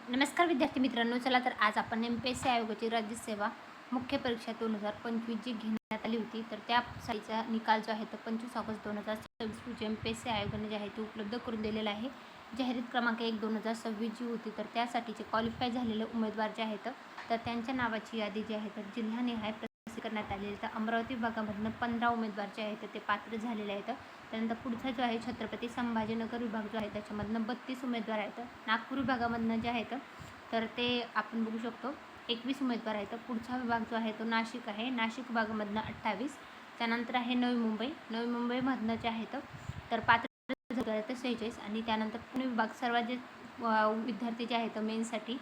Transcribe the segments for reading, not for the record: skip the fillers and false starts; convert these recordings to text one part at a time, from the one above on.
नमस्कार विद्यार्थी मित्रांनो, चला तर आज आपण MPSC आयोगाची राज्यसेवा मुख्य परीक्षा 2025 जी घेण्यात आली होती, तर त्या सालीचा निकाल जो आहे तो 25 ऑगस्ट 2026 रोजी MPSC आयोगाने जे आहे ते उपलब्ध करून दिलेला आहे। जाहिरात क्रमांक 1/2026 जी होती, तर त्यासाठीचे क्वालिफाय झालेले उमेदवार जे आहेत तर त्यांच्या नावाची यादी जी आहे तर जिल्हानिहाय प्रसिद्ध करण्यात आलेली। तर अमरावती विभागामधून 15 उमेदवार जे आहेत ते पात्र झालेले आहेत। त्यानंतर पुढचा जो आहे छत्रपती संभाजीनगर विभाग जो आहे त्याच्यामधनं 32 उमेदवार आहेत। नागपूर विभागामधनं जे आहेत तर ते आपण बघू शकतो 21 उमेदवार आहेत। पुढचा विभाग जो आहे तो नाशिक आहे। नाशिक विभागामधनं 28। त्यानंतर आहे नवी मुंबईमधनं जे आहेत तर पात्र 46 आणि त्यानंतर पुणे विभाग सर्वात जे विद्यार्थी जे आहेत मेन्ससाठी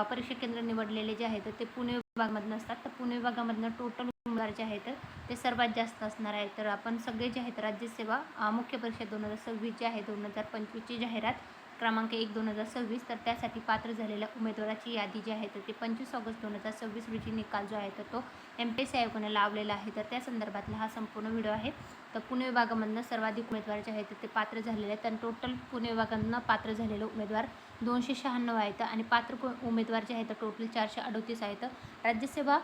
परीक्षा केंद्र निवडलेले जे आहेत ते पुणे विभागामधनं असतात। तर पुणे विभागामधनं टोटल उमेदवार जे आहेत ते सर्वात जास्त असणार आहे। तर आपण सगळे जे आहेत राज्यसेवा मुख्य परीक्षा 2026 जे आहे 2025ची जाहिरात क्रमांक 1/2026 तर त्यासाठी पात्र झालेल्या उमेदवाराची यादी जी आहे तर ते 25 ऑगस्ट 2026 रोजी निकाल जो आहे तर तो MPSC आयोगाने लावलेला आहे। तर त्या संदर्भातला हा संपूर्ण व्हिडिओ आहे। तर पुणे विभागामधनं सर्वाधिक उमेदवार जे आहेत ते पात्र झालेले आहेत। तर टोटल पुणे विभागामधनं पात्र झालेले उमेदवार 296 आहेत आणि पात्र उमेदवार जे आहेत टोटल 438 आहेत। राज्यसेवा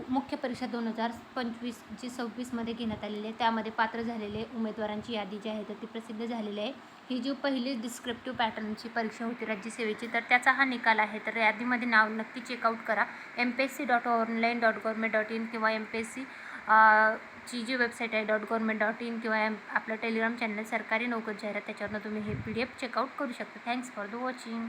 मुख्य परीक्षा 2025 जी 26मध्ये घेण्यात आलेली आहे त्यामध्ये पात्र झालेले उमेदवारांची यादी जी आहे तर ती प्रसिद्ध झालेली आहे। ही जी पहिली डिस्क्रिप्टिव्ह पॅटर्नची परीक्षा होती राज्यसेवेची तर त्याचा हा निकाल आहे। तर यादीमध्ये नाव नक्की चेकआउट करा mpsc.online.government.in किंवा MPSC ची जी वेबसाईट आहे .government.in किंवा आपलं टेलिग्राम चॅनल सरकारी नोकरी जाहिरात त्याच्यावरनं तुम्ही हे PDF चेकआउट करू शकता। Thanks for the watching.